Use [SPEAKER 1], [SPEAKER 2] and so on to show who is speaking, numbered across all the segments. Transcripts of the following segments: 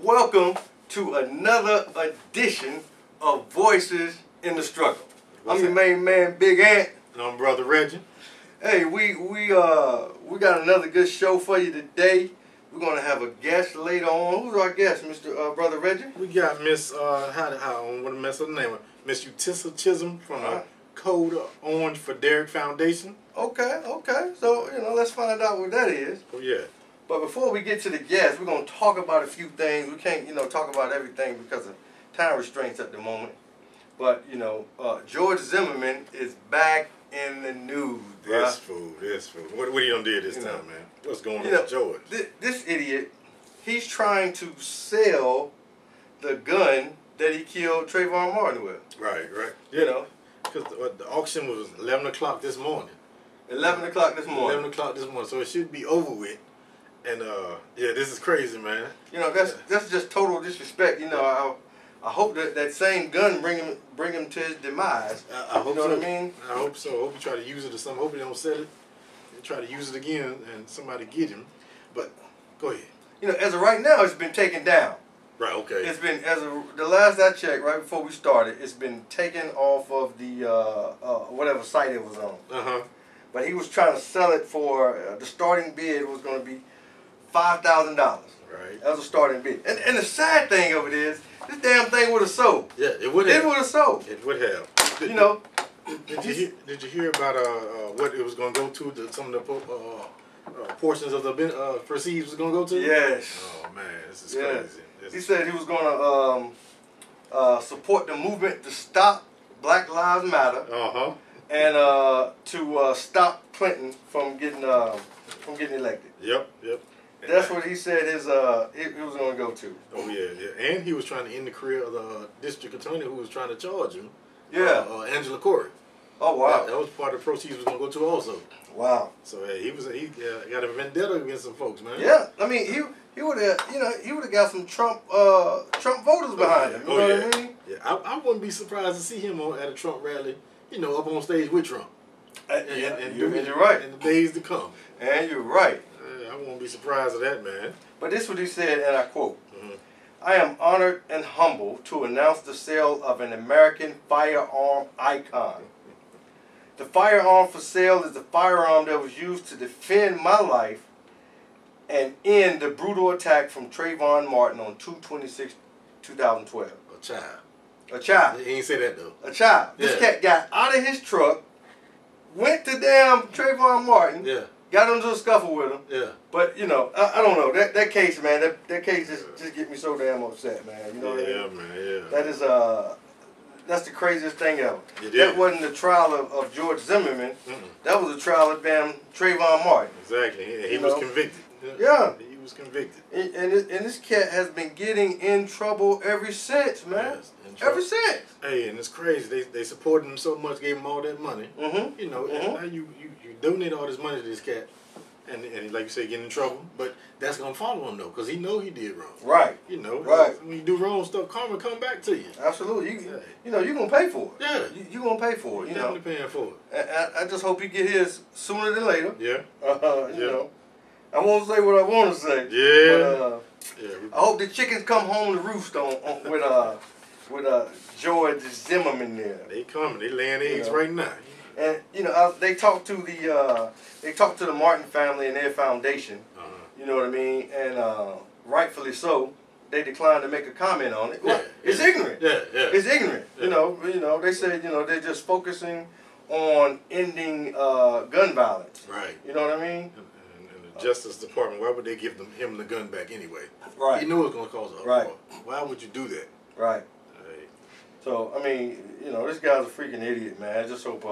[SPEAKER 1] Welcome to another edition of Voices in the Struggle. I'm your main man, Big Ant.
[SPEAKER 2] And I'm Brother Reggie.
[SPEAKER 1] Hey, we got another good show for you today. We're gonna have a guest later on. Who's our guest, Mr. Brother Reggie?
[SPEAKER 2] We got Miss I want to mess up the name. Miss Utissa Chisholm from the Code Orange for Derek Foundation.
[SPEAKER 1] Okay. So let's find out what that is.
[SPEAKER 2] Oh yeah.
[SPEAKER 1] But before we get to the guest, we're gonna talk about a few things. We can't talk about everything because of time restraints at the moment. But George Zimmerman is back in the news.
[SPEAKER 2] This fool. What he done did this time, man? What's going on with George?
[SPEAKER 1] This idiot, he's trying to sell the gun that he killed Trayvon Martin with.
[SPEAKER 2] Right. Because the auction was 11 o'clock this morning.
[SPEAKER 1] 11 o'clock this morning.
[SPEAKER 2] 11 o'clock this morning, so it should be over with. And yeah, this is crazy, man.
[SPEAKER 1] That's just total disrespect. I hope that same gun bring him to his demise.
[SPEAKER 2] I hope so.
[SPEAKER 1] What I mean?
[SPEAKER 2] I hope so. I hope he try to use it or something. I hope he don't sell it. He try to use it again and somebody get him. But go ahead.
[SPEAKER 1] As of right now, it's been taken down.
[SPEAKER 2] Right. Okay.
[SPEAKER 1] It's been, as of the last I checked, right before we started, it's been taken off of the whatever site it was on. But he was trying to sell it for the starting bid was going to be $5,000.
[SPEAKER 2] Right.
[SPEAKER 1] That was a starting bid. And the sad thing of it is, this damn thing would have sold.
[SPEAKER 2] Yeah, it would have.
[SPEAKER 1] It would have sold.
[SPEAKER 2] It would have. Did you hear about what it was going to go to? Some of the portions of the proceeds was going to go to?
[SPEAKER 1] Yes.
[SPEAKER 2] Oh man, this is crazy.
[SPEAKER 1] He said he was going to support the movement to stop Black Lives Matter. And to stop Clinton from getting elected.
[SPEAKER 2] Yep.
[SPEAKER 1] That's what he said he was going to go to.
[SPEAKER 2] Oh yeah. And he was trying to end the career of the district attorney who was trying to charge him.
[SPEAKER 1] Yeah.
[SPEAKER 2] Angela Corey.
[SPEAKER 1] Oh wow.
[SPEAKER 2] That was part of the proceeds was going to go to also.
[SPEAKER 1] Wow.
[SPEAKER 2] So he got a vendetta against some folks, man.
[SPEAKER 1] Yeah. I mean he would have got some Trump voters behind him. You know what I mean?
[SPEAKER 2] Yeah. I wouldn't be surprised to see him at a Trump rally. Up on stage with Trump. And
[SPEAKER 1] you're right.
[SPEAKER 2] In the days to come.
[SPEAKER 1] And you're right.
[SPEAKER 2] I won't be surprised at that, man.
[SPEAKER 1] But this is what he said, and I quote, I am honored and humbled to announce the sale of an American firearm icon. The firearm for sale is the firearm that was used to defend my life and end the brutal attack from Trayvon Martin on 2/26/2012.
[SPEAKER 2] A child.
[SPEAKER 1] A child.
[SPEAKER 2] He ain't say that though.
[SPEAKER 1] A child. This cat got out of his truck, went to damn Trayvon Martin, got into a scuffle with him.
[SPEAKER 2] Yeah.
[SPEAKER 1] But I don't know. That case, man, that case just get me so damn upset, man. You know what I mean?
[SPEAKER 2] Yeah, man, yeah.
[SPEAKER 1] That is that's the craziest thing ever.
[SPEAKER 2] That
[SPEAKER 1] wasn't the trial of George Zimmerman. That was the trial of damn Trayvon Martin.
[SPEAKER 2] Exactly. He was convicted.
[SPEAKER 1] Yeah.
[SPEAKER 2] He was convicted.
[SPEAKER 1] And this cat has been getting in trouble ever since, man.
[SPEAKER 2] Yes,
[SPEAKER 1] ever since.
[SPEAKER 2] Hey, and it's crazy. They supported him so much, gave him all that money. And now you donate all this money to this cat, and like you say, get in trouble. But that's gonna follow him though, because he know he did wrong.
[SPEAKER 1] Right. Right.
[SPEAKER 2] When you do wrong stuff, karma come back to you.
[SPEAKER 1] Absolutely. You're gonna pay for it.
[SPEAKER 2] Yeah.
[SPEAKER 1] You're gonna pay for it.
[SPEAKER 2] You're definitely paying for it.
[SPEAKER 1] I just hope he get his sooner than later.
[SPEAKER 2] Yeah.
[SPEAKER 1] I won't say what I want to say.
[SPEAKER 2] Yeah.
[SPEAKER 1] But, I hope the chickens come home to roost with George Zimmerman there.
[SPEAKER 2] They coming. They laying eggs right now.
[SPEAKER 1] And they talked to the Martin family and their foundation. You know what I mean? And rightfully so, they declined to make a comment on it. Well, it's ignorant.
[SPEAKER 2] Yeah.
[SPEAKER 1] It's ignorant. Yeah. They said they're just focusing on ending gun violence.
[SPEAKER 2] Right.
[SPEAKER 1] You know what I mean?
[SPEAKER 2] And the Justice Department, why would they give him the gun back anyway?
[SPEAKER 1] Right.
[SPEAKER 2] He knew it was going to cause a uproar. Why would you do that?
[SPEAKER 1] Right. So, I mean, this guy's a freaking idiot, man. I just hope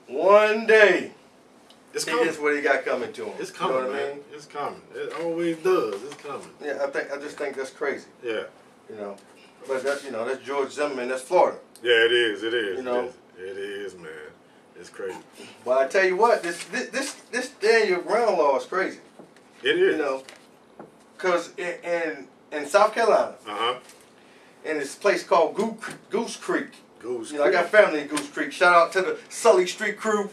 [SPEAKER 1] one day he gets what he got coming to him.
[SPEAKER 2] It's coming,
[SPEAKER 1] you know what I mean?
[SPEAKER 2] It's coming. It always does. It's coming.
[SPEAKER 1] Yeah, I just think that's crazy.
[SPEAKER 2] Yeah.
[SPEAKER 1] But that's George Zimmerman. That's Florida.
[SPEAKER 2] Yeah, it is. It is. It is, man. It's crazy.
[SPEAKER 1] But I tell you what, this Daniel Brown law is crazy.
[SPEAKER 2] It is.
[SPEAKER 1] Because in South Carolina, in this place called Goose Creek. I got family in Goose Creek. Shout out to the Sully Street crew.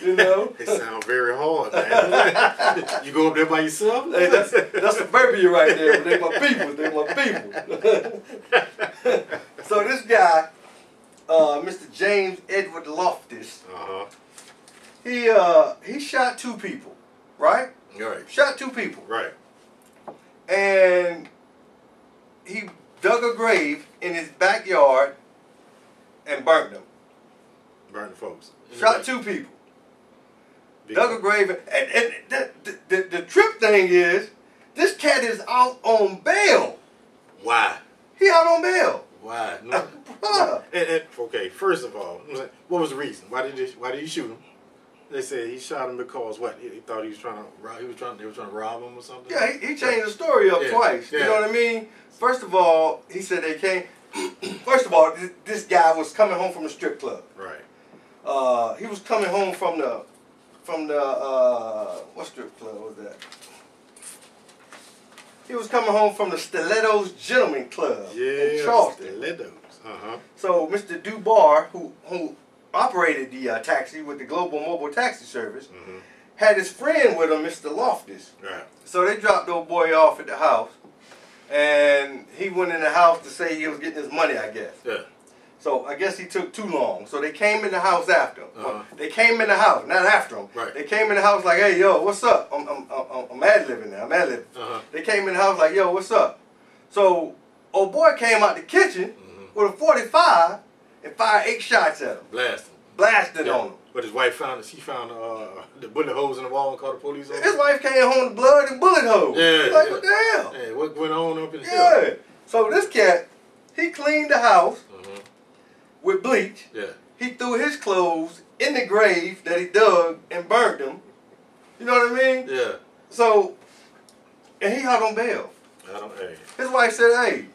[SPEAKER 1] You know?
[SPEAKER 2] It sounds very hard, man. You go up there by yourself?
[SPEAKER 1] Hey, that's suburbia right there. They my people. They my people. So this guy, Mr. James Edward Loftus, he shot 2 people, right?
[SPEAKER 2] Right.
[SPEAKER 1] Shot 2 people.
[SPEAKER 2] Right.
[SPEAKER 1] And he dug a grave in his backyard and burnt them.
[SPEAKER 2] Burnt the folks.
[SPEAKER 1] Shot 2 people. Dug a grave. And the trip thing is, this cat is out on bail.
[SPEAKER 2] Why?
[SPEAKER 1] He out on bail.
[SPEAKER 2] Why? No. Okay, first of all, what was the reason? Why did he shoot him? They said he shot him because what? He thought he was trying to rob. They were trying to rob him or something.
[SPEAKER 1] Yeah, he changed the story up twice.
[SPEAKER 2] Yeah.
[SPEAKER 1] You know what I mean? First of all, he said they came. First of all, this guy was coming home from the strip club.
[SPEAKER 2] Right.
[SPEAKER 1] He was coming home from the what strip club was that? He was coming home from the Stilettos Gentleman Club in Charleston.
[SPEAKER 2] Stilettos.
[SPEAKER 1] So Mr. Dubar, who operated the taxi with the Global Mobile Taxi Service, had his friend with him, Mr. Loftus.
[SPEAKER 2] Right.
[SPEAKER 1] So they dropped the old boy off at the house, and he went in the house to say he was getting his money, I guess.
[SPEAKER 2] Yeah.
[SPEAKER 1] So I guess he took too long. So they came in the house after him. Well, they came in the house, not after him.
[SPEAKER 2] Right.
[SPEAKER 1] They came in the house like, hey, yo, what's up? I'm ad-libbing now. I'm ad-libbing. They came in the house like, yo, what's up? So old boy came out the kitchen with a 45 and fired 8 shots at him. Blasted on him.
[SPEAKER 2] But his wife found the bullet holes in the wall and called the police on him.
[SPEAKER 1] His wife came home with blood and bullet holes.
[SPEAKER 2] Yeah.
[SPEAKER 1] He's like, what the hell?
[SPEAKER 2] Yeah, what went on up in here?
[SPEAKER 1] Yeah. So this cat, he cleaned the house with bleach.
[SPEAKER 2] Yeah.
[SPEAKER 1] He threw his clothes in the grave that he dug and burnt them. You know what I mean?
[SPEAKER 2] Yeah.
[SPEAKER 1] So, and he out on bail. His wife said, hey,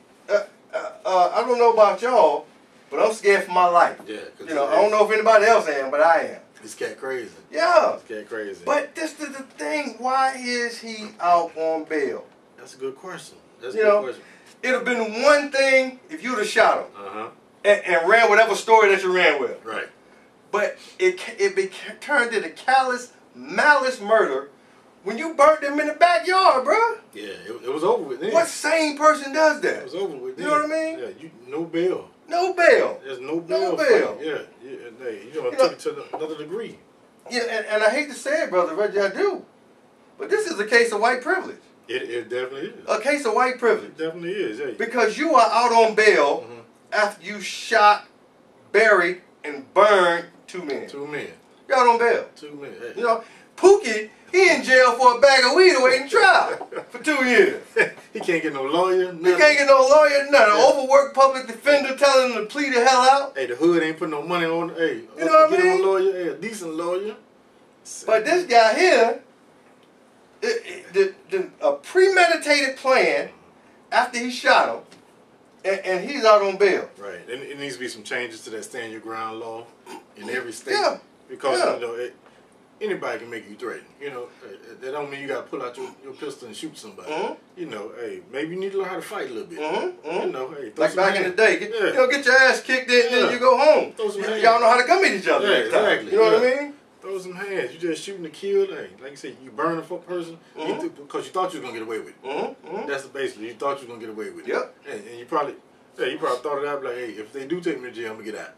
[SPEAKER 1] I don't know about y'all, but I'm scared for my life.
[SPEAKER 2] Yeah.
[SPEAKER 1] You know, I don't know if anybody else am, but I am.
[SPEAKER 2] This cat crazy.
[SPEAKER 1] Yeah.
[SPEAKER 2] This cat crazy.
[SPEAKER 1] But this is the thing. Why is he out on bail?
[SPEAKER 2] That's a good question. That's a
[SPEAKER 1] good question. It would have been one thing if you'd have shot him and ran whatever story that you ran with.
[SPEAKER 2] Right.
[SPEAKER 1] But it turned into callous, malice murder when you burnt them in the backyard, bro.
[SPEAKER 2] Yeah, it was over with then.
[SPEAKER 1] What sane person does that?
[SPEAKER 2] It was over with then.
[SPEAKER 1] You know what I mean?
[SPEAKER 2] Yeah, no bail.
[SPEAKER 1] No bail.
[SPEAKER 2] There's no bail.
[SPEAKER 1] No bail.
[SPEAKER 2] Yeah, you took it to another degree.
[SPEAKER 1] Yeah, and I hate to say it, Brother Reggie, I do. But this is a case of white privilege.
[SPEAKER 2] It definitely is.
[SPEAKER 1] A case of white privilege.
[SPEAKER 2] It definitely is, yeah.
[SPEAKER 1] Because you are out on bail after you shot, buried, and burned 2 men.
[SPEAKER 2] 2 men.
[SPEAKER 1] You're out on bail.
[SPEAKER 2] 2 men. Hey.
[SPEAKER 1] You know, Pookie, he in jail for a bag of weed awaiting trial for 2 years.
[SPEAKER 2] He can't get no lawyer. Nothing.
[SPEAKER 1] He can't get no lawyer, nothing. Overworked public defender telling him to plead the hell out.
[SPEAKER 2] Hey, the hood ain't put no money on. Hey,
[SPEAKER 1] you know what I mean?
[SPEAKER 2] Get him a lawyer, hey, a decent lawyer.
[SPEAKER 1] But this guy here, a premeditated plan after he shot him, and he's out on bail.
[SPEAKER 2] Right. It needs to be some changes to that stand your ground law in every state.
[SPEAKER 1] Yeah.
[SPEAKER 2] Because you know anybody can make you threaten. You know, that don't mean you got to pull out your pistol and shoot somebody. You know, hey, maybe you need to learn how to fight a little bit. You know, hey,
[SPEAKER 1] like back in the day, you know, get your ass kicked in, then you go home. Y'all know how to come at each other.
[SPEAKER 2] Yeah, exactly.
[SPEAKER 1] You know what I mean?
[SPEAKER 2] Throw some hands. You just shooting to kill. Hey, like you said, you burn a person because you thought you was gonna get away with it. That's basically you thought you was gonna get away with it.
[SPEAKER 1] Yep.
[SPEAKER 2] And you probably thought it out like, hey, if they do take me to jail, I'm gonna get out.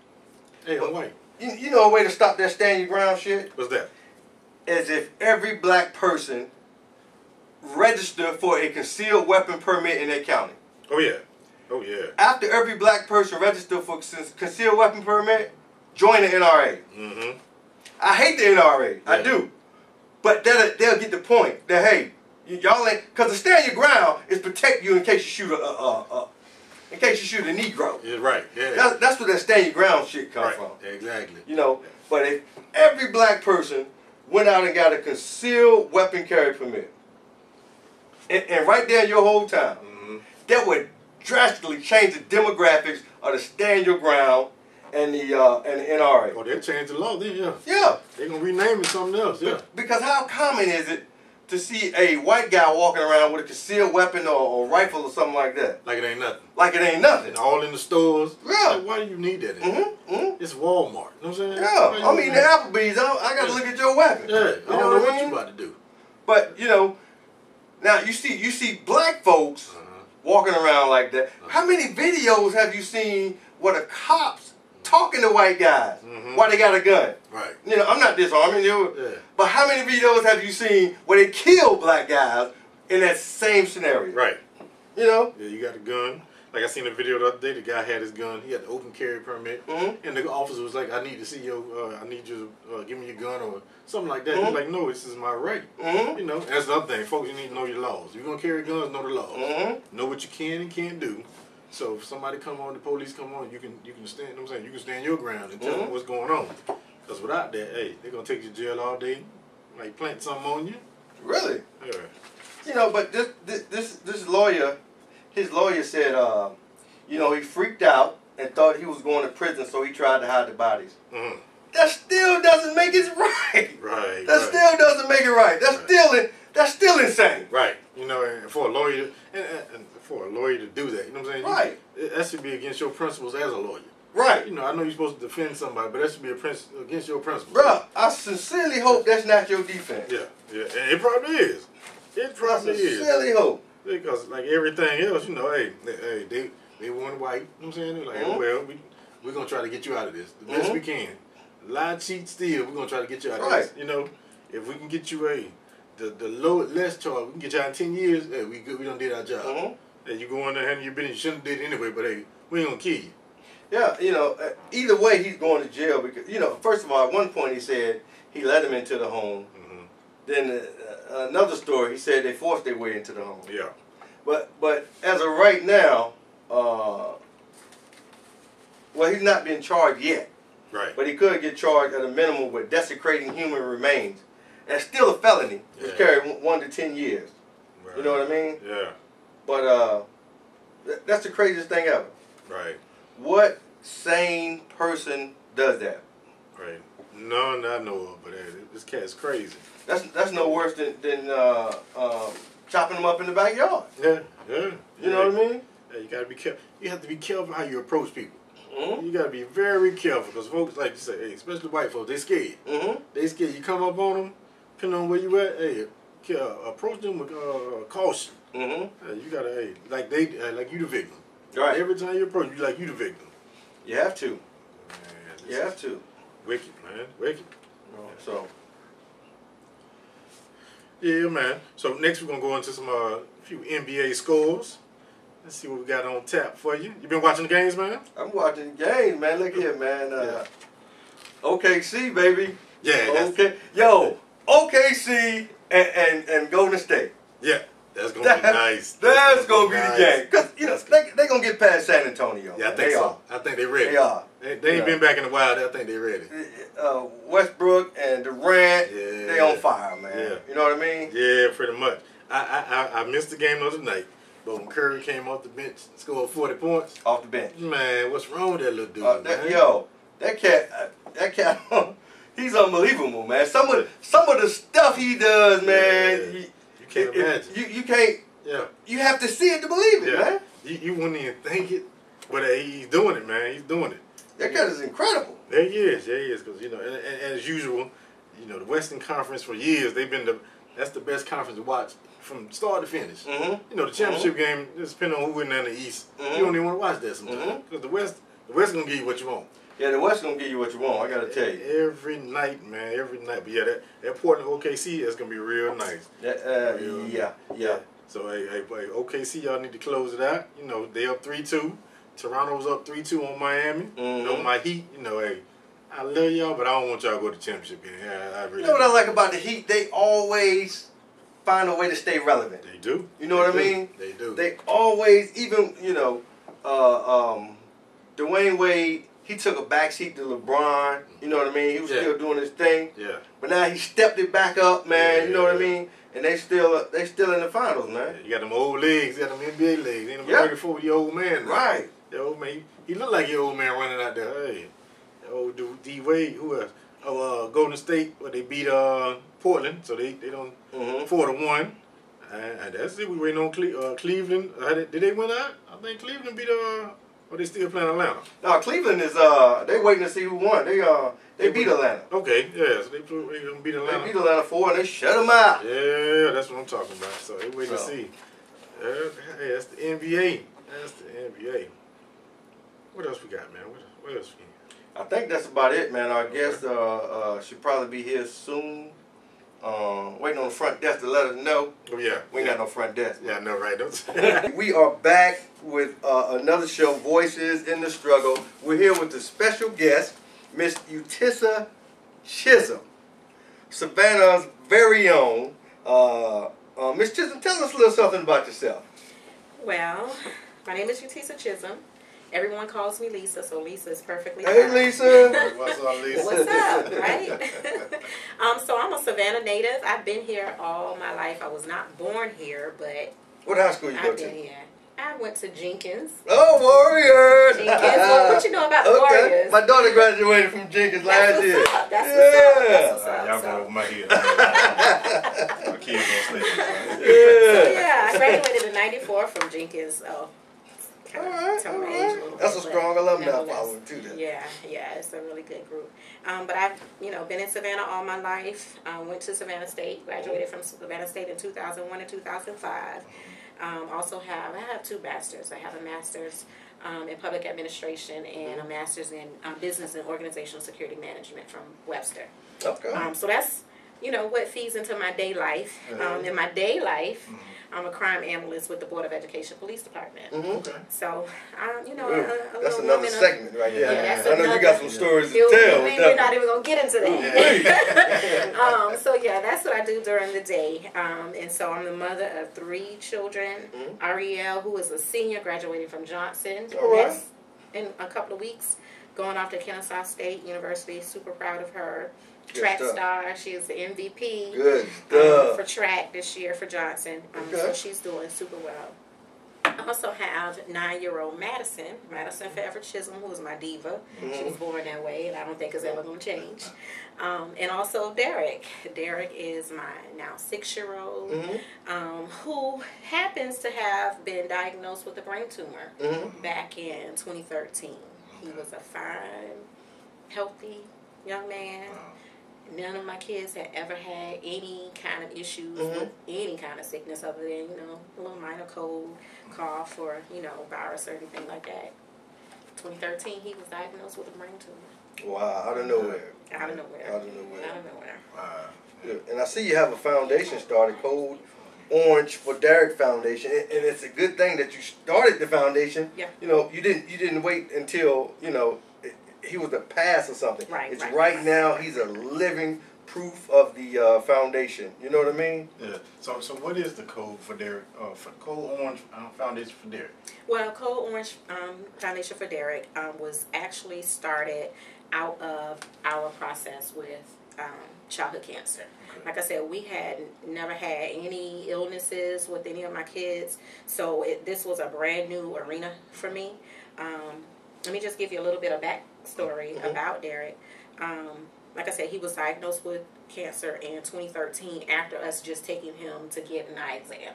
[SPEAKER 2] Hey, I'm white.
[SPEAKER 1] You know a way to stop that stand your ground shit?
[SPEAKER 2] What's that?
[SPEAKER 1] As if every black person registered for a concealed weapon permit in their county.
[SPEAKER 2] Oh yeah. Oh yeah.
[SPEAKER 1] After every black person registered for concealed weapon permit, join the NRA. I hate the NRA. I do. But they'll get the point that, hey, y'all ain't, because the stand your ground is protect you in case you shoot a Negro.
[SPEAKER 2] Yeah, right. Yeah.
[SPEAKER 1] That's where that stand your ground shit comes from.
[SPEAKER 2] Exactly.
[SPEAKER 1] You know, but if every black person went out and got a concealed weapon carry permit, and right there in your whole town, that would drastically change the demographics of the stand your ground and the NRA.
[SPEAKER 2] Oh, they'll change the law then, yeah.
[SPEAKER 1] Yeah.
[SPEAKER 2] They're gonna rename it something else, yeah.
[SPEAKER 1] Because how common is it to see a white guy walking around with a concealed weapon or rifle or something like that.
[SPEAKER 2] Like it ain't nothing.
[SPEAKER 1] Like it ain't nothing.
[SPEAKER 2] And all in the stores.
[SPEAKER 1] Yeah.
[SPEAKER 2] Like, why do you need that? It's Walmart. You know what I'm saying?
[SPEAKER 1] Yeah. I mean, the Applebee's, I got to look at your weapon.
[SPEAKER 2] Yeah. I don't know what you about to do.
[SPEAKER 1] But, you know, now you see black folks walking around like that. How many videos have you seen where the cops talking to white guys while they got a gun?
[SPEAKER 2] Right.
[SPEAKER 1] You know, I'm not disarming you, but how many videos have you seen where they kill black guys in that same scenario?
[SPEAKER 2] Right.
[SPEAKER 1] You know?
[SPEAKER 2] Yeah, you got a gun. Like I seen a video the other day, the guy had his gun. He had the open carry permit, and the officer was like, "I need to see I need you to give me your gun or something like that." He's like, "No, this is my right." You know, that's the other thing, folks. You need to know your laws. If you're gonna carry guns, know the laws. Know what you can and can't do. So if somebody come on, the police come on, you can stand. You know what I'm saying, you can stand your ground and tell them what's going on. Because without that, hey, they're gonna take you to jail all day, like plant something on you.
[SPEAKER 1] Really?
[SPEAKER 2] Yeah.
[SPEAKER 1] You know, but this lawyer, his lawyer said, you know, he freaked out and thought he was going to prison, so he tried to hide the bodies. That still doesn't make it right.
[SPEAKER 2] Right.
[SPEAKER 1] That still doesn't make it right. That's still insane.
[SPEAKER 2] Right. You know, and for a lawyer, and for a lawyer to do that, you know what I'm saying?
[SPEAKER 1] Right.
[SPEAKER 2] That should be against your principles as a lawyer.
[SPEAKER 1] Right.
[SPEAKER 2] You know, I know you're supposed to defend somebody, but that should be against your principles.
[SPEAKER 1] Bruh, I sincerely hope that's not your defense.
[SPEAKER 2] Yeah, yeah, and it probably is. It probably is.
[SPEAKER 1] I sincerely hope.
[SPEAKER 2] Because like everything else, you know, hey, they want white. You know what I'm saying? They're like, well, we're gonna try to get you out of this the best we can. Lie, cheat, steal. We're gonna try to get you out of this. You know, if we can get you less charge, we can get you out in 10 years. Hey, we good. We done did our job. Hey, you go in there handle your business. You shouldn't have did it anyway, but hey, we ain't gonna kill you.
[SPEAKER 1] Yeah, you know, either way, he's going to jail because, you know, first of all, at one point he said he let him into the home. Then another story, he said they forced their way into the home.
[SPEAKER 2] Yeah.
[SPEAKER 1] But as of right now, well, he's not been charged yet.
[SPEAKER 2] Right.
[SPEAKER 1] But he could get charged at a minimum with desecrating human remains. That's still a felony. It's carried 1 to 10 years. Right. You know what I mean?
[SPEAKER 2] Yeah.
[SPEAKER 1] But that's the craziest thing ever.
[SPEAKER 2] Right.
[SPEAKER 1] What sane person does that?
[SPEAKER 2] Right. None I know of, but this cat's crazy.
[SPEAKER 1] That's no worse than chopping them up in the backyard.
[SPEAKER 2] Yeah, yeah.
[SPEAKER 1] You know what I mean?
[SPEAKER 2] Yeah, you gotta be careful. You have to be careful how you approach people. You gotta be very careful because folks, like you say, hey, especially white folks, they scared. They scared. You come up on them, depending on where you at. Hey, approach them with caution. You gotta, hey, like you the victim.
[SPEAKER 1] Right.
[SPEAKER 2] Every time you approach, you like you the victim.
[SPEAKER 1] You have to.
[SPEAKER 2] Man,
[SPEAKER 1] you have to.
[SPEAKER 2] Wicked, man. Wicked.
[SPEAKER 1] So.
[SPEAKER 2] Yeah, man. So next we're gonna go into some few NBA scores. Let's see what we got on tap for you. You been watching the games, man?
[SPEAKER 1] I'm watching the games, man. Look here, man. OKC, baby.
[SPEAKER 2] Yeah.
[SPEAKER 1] Okay. Yo, OKC and Golden State.
[SPEAKER 2] Yeah. That's gonna be nice.
[SPEAKER 1] That's gonna be the game. Cause you know they gonna get past San Antonio.
[SPEAKER 2] Yeah, I think so. I think they ready.
[SPEAKER 1] They are.
[SPEAKER 2] They ain't been back in a while. I think they ready.
[SPEAKER 1] Westbrook and Durant, they on fire, man.
[SPEAKER 2] Yeah.
[SPEAKER 1] You know what I mean?
[SPEAKER 2] Yeah, pretty much. I missed the game the other night, but when Curry came off the bench and scored 40 points.
[SPEAKER 1] Off the bench.
[SPEAKER 2] Man, what's wrong with that little dude, man?
[SPEAKER 1] Yo, that cat, he's unbelievable, man. Some of the stuff he does, man.
[SPEAKER 2] You can't imagine.
[SPEAKER 1] You can't. Yeah. You have to see it to believe it, man.
[SPEAKER 2] You wouldn't even think it, but he's doing it, man. He's doing it.
[SPEAKER 1] That cat is incredible.
[SPEAKER 2] Yeah, he is. Yeah, he is. Because, you know, and as usual, you know, the Western Conference for years, that's the best conference to watch from start to finish. You know, the championship game, just depending on who wins in the East, you don't even want to watch that sometimes. Because the West is going to give you what you want. Yeah,
[SPEAKER 1] the West is going to give you what you want, I got to tell you.
[SPEAKER 2] Every night, man, every night. But yeah, that Portland OKC is going to be real nice.
[SPEAKER 1] Yeah.
[SPEAKER 2] So, hey, OKC, y'all need to close it out. You know, they up 3-2. Toronto's up 3-2 on Miami. You know, my Heat, you know, hey, I love y'all, but I don't want y'all to go to the championship game. I really
[SPEAKER 1] you know what I like about the Heat? They always find a way to stay relevant.
[SPEAKER 2] They do.
[SPEAKER 1] You know what I mean?
[SPEAKER 2] They do.
[SPEAKER 1] They always, even, you know, Dwayne Wade, he took a backseat to LeBron. You know what I mean? He was still doing his thing.
[SPEAKER 2] Yeah.
[SPEAKER 1] But now he stepped it back up, man. You know what I mean? And they still in the finals, man.
[SPEAKER 2] You got them old legs. You got them NBA legs. Ain't no 34-year-old man.
[SPEAKER 1] Right.
[SPEAKER 2] That old man, he look like your old man running out there. Hey, that old dude, D Wade. Who else? Golden State where they beat Portland, so they don't 4-1. And that's it. We waiting on Cleveland. Did they win that? I think Cleveland beat or they still playing Atlanta?
[SPEAKER 1] No, Cleveland is they waiting to see who won. They beat Atlanta.
[SPEAKER 2] Okay, yeah, so they gonna beat Atlanta.
[SPEAKER 1] They beat Atlanta 4 and they shut them out.
[SPEAKER 2] Yeah, that's what I'm talking about. So they waiting to see. Hey, that's the NBA. That's the NBA. What else we got, man? What else we got?
[SPEAKER 1] I think that's about it, man. Our guest should probably be here soon. Waiting on the front desk to let us know.
[SPEAKER 2] Oh yeah,
[SPEAKER 1] we ain't got no front desk.
[SPEAKER 2] Yeah, I know, right?
[SPEAKER 1] We are back with another show, Voices in the Struggle. We're here with the special guest, Miss Utissa Chisholm, Savannah's very own. Miss Chisholm, tell us a little something about yourself.
[SPEAKER 3] Well, my name is Utissa Chisholm. Everyone calls me Lisa, so Lisa is perfectly
[SPEAKER 1] fine. Hey, Lisa.
[SPEAKER 2] What's up, Lisa?
[SPEAKER 3] What's up, right? So I'm a Savannah native. I've been here all my life. I was not born here, but
[SPEAKER 1] what high school you go to?
[SPEAKER 3] I've been here. I went to Jenkins.
[SPEAKER 1] Oh, Warriors!
[SPEAKER 3] Jenkins. Well, what you know about the Warriors?
[SPEAKER 1] My daughter graduated from Jenkins last year.
[SPEAKER 3] That's what's up.
[SPEAKER 2] Y'all go over my head. My kids don't stay.
[SPEAKER 3] So yeah, I graduated in '94 from Jenkins. So.
[SPEAKER 1] All right. That's a strong alumni following too. Then.
[SPEAKER 3] Yeah, it's a really good group. But I've been in Savannah all my life. Went to Savannah State, graduated from Savannah State in 2001 and 2005. I have 2 masters. I have a master's in public administration and a master's in business and organizational security management from Webster.
[SPEAKER 1] Okay.
[SPEAKER 3] So that's what feeds into my day life. In my day life. I'm a crime analyst with the Board of Education Police Department.
[SPEAKER 2] Okay.
[SPEAKER 3] So,
[SPEAKER 1] that's another segment right there.
[SPEAKER 3] Yeah,
[SPEAKER 1] I know you got some stories to tell.
[SPEAKER 3] We're not even going to get into that. So, yeah, that's what I do during the day. And so I'm the mother of 3 children. Ariel, who is a senior, graduating from Johnson next in a couple of weeks, going off to Kennesaw State University. Super proud of her. Track star. She is the MVP for track this year for Johnson. So she's doing super well. I also have 9-year-old Madison Forever Chisholm, who is my diva. She was born that way, and I don't think it's ever going to change. And also Derek. Derek is my now 6-year-old, who happens to have been diagnosed with a brain tumor back in 2013. He was a fine, healthy young man. None of my kids had ever had any kind of issues with any kind of sickness other than, a little minor cold, cough, or, virus or anything like that. 2013, he was diagnosed with a brain tumor.
[SPEAKER 1] Wow, out of nowhere.
[SPEAKER 3] Out of nowhere.
[SPEAKER 1] Wow. And I see you have a foundation started, Code Orange for Derek Foundation, and it's a good thing that you started the foundation.
[SPEAKER 3] Yeah.
[SPEAKER 1] You didn't wait until, he was a pass or something. Right now, he's a living proof of the foundation. You know what I mean?
[SPEAKER 2] Yeah. So what is the code for Derek? For Code Orange Foundation for Derek?
[SPEAKER 3] Well, Code Orange Foundation for Derek was actually started out of our process with childhood cancer. Okay. Like I said, we had never had any illnesses with any of my kids, so this was a brand new arena for me. Let me just give you a little bit of backstory about Derek. Like I said, he was diagnosed with cancer in 2013 after us just taking him to get an eye exam.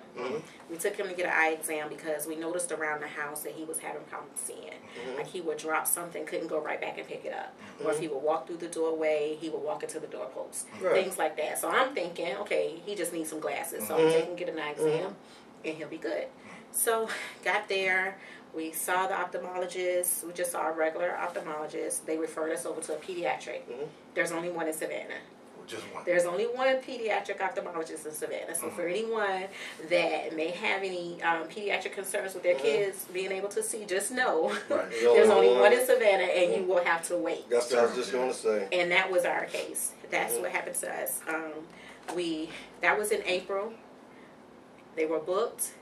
[SPEAKER 3] We took him to get an eye exam because we noticed around the house that he was having problems seeing. Like he would drop something, couldn't go right back and pick it up. Or if he would walk through the doorway, he would walk into the doorpost. Things like that. So I'm thinking, okay, he just needs some glasses. So I'm taking him to get an eye exam and he'll be good. So got there. We saw the ophthalmologist. We just saw a regular ophthalmologist. They referred us over to a pediatric. There's only one in Savannah.
[SPEAKER 2] Just one.
[SPEAKER 3] There's only one pediatric ophthalmologist in Savannah. So for anyone that may have any pediatric concerns with their kids being able to see, just know there's only one in Savannah, and you will have to wait.
[SPEAKER 1] That's what I was just going to say. And
[SPEAKER 3] that was our case. That's what happened to us. That was in April. They were booked.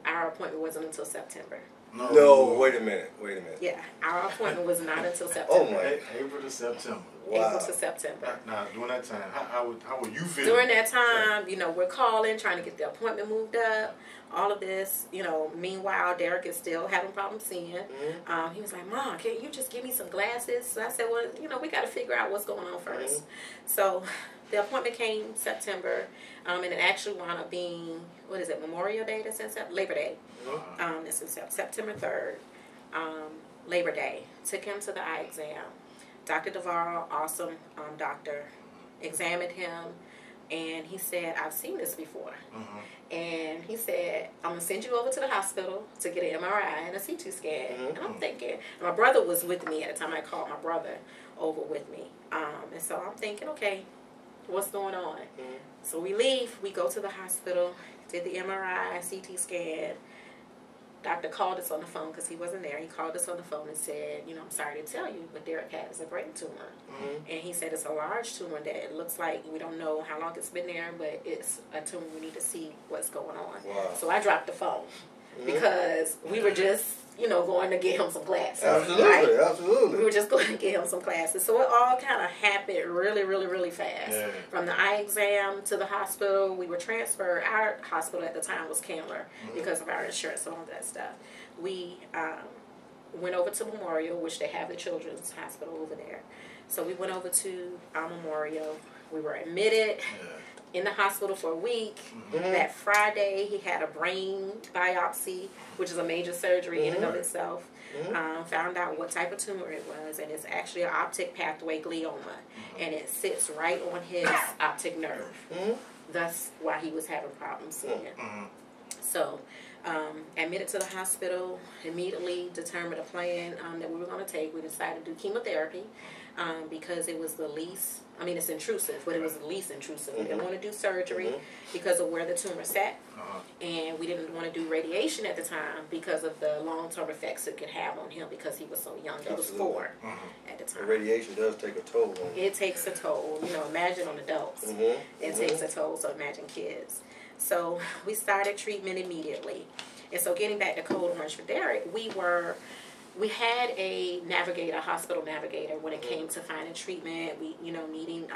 [SPEAKER 3] Our appointment wasn't until September.
[SPEAKER 1] No, wait a minute.
[SPEAKER 3] Yeah, our appointment was not until September.
[SPEAKER 1] Oh my!
[SPEAKER 2] April to September.
[SPEAKER 1] Wow.
[SPEAKER 3] April to September.
[SPEAKER 2] Now, during that time, how were you feeling?
[SPEAKER 3] During that time, we're calling, trying to get the appointment moved up. all of this, you know, meanwhile, Derek is still having problems seeing. He was like, Mom, can't you just give me some glasses? So I said, well, you know, we got to figure out what's going on first. So the appointment came September, and it actually wound up being, what is it, Memorial Day? That's in Labor Day. It's in September 3rd, Labor Day. Took him to the eye exam. Dr. Duvall, awesome doctor, examined him. And he said, I've seen this before. And he said, I'm going to send you over to the hospital to get an MRI and a CT scan. And I'm thinking, and my brother was with me at the time. I called my brother over with me. And so I'm thinking, okay, what's going on? So we leave. We go to the hospital, did the MRI, CT scan. Doctor called us on the phone because he wasn't there. He called us on the phone and said, you know, I'm sorry to tell you, but Derek has a brain tumor. And he said it's a large tumor that it looks like, we don't know how long it's been there, but it's a tumor. We need to see what's going on. So I dropped the phone because we were just, you know, going to get him some glasses.
[SPEAKER 1] Absolutely, absolutely.
[SPEAKER 3] We were just going to get him some glasses. So it all kind of happened really, really, really fast. From the eye exam to the hospital, we were transferred. Our hospital at the time was Candler because of our insurance and all that stuff. We went over to Memorial, which they have the children's hospital over there. So we went over to Memorial. We were admitted in the hospital for a week. That Friday, he had a brain biopsy, which is a major surgery in and of itself. Found out what type of tumor it was, and it's actually an optic pathway glioma, and it sits right on his optic nerve. That's why he was having problems seeing. So, admitted to the hospital, immediately determined a plan that we were going to take. We decided to do chemotherapy because it was the least, I mean, it's intrusive, but it was the least intrusive. We didn't want to do surgery because of where the tumor sat, and we didn't want to do radiation at the time because of the long-term effects it could have on him because he was so young. He was 4 at the time.
[SPEAKER 1] The radiation does take a toll on him.
[SPEAKER 3] It takes a toll. You know, imagine on adults. It takes a toll, so imagine kids. So we started treatment immediately. And so getting back to Code Orange for Derek, we had a navigator, a hospital navigator, when it came to finding treatment, needing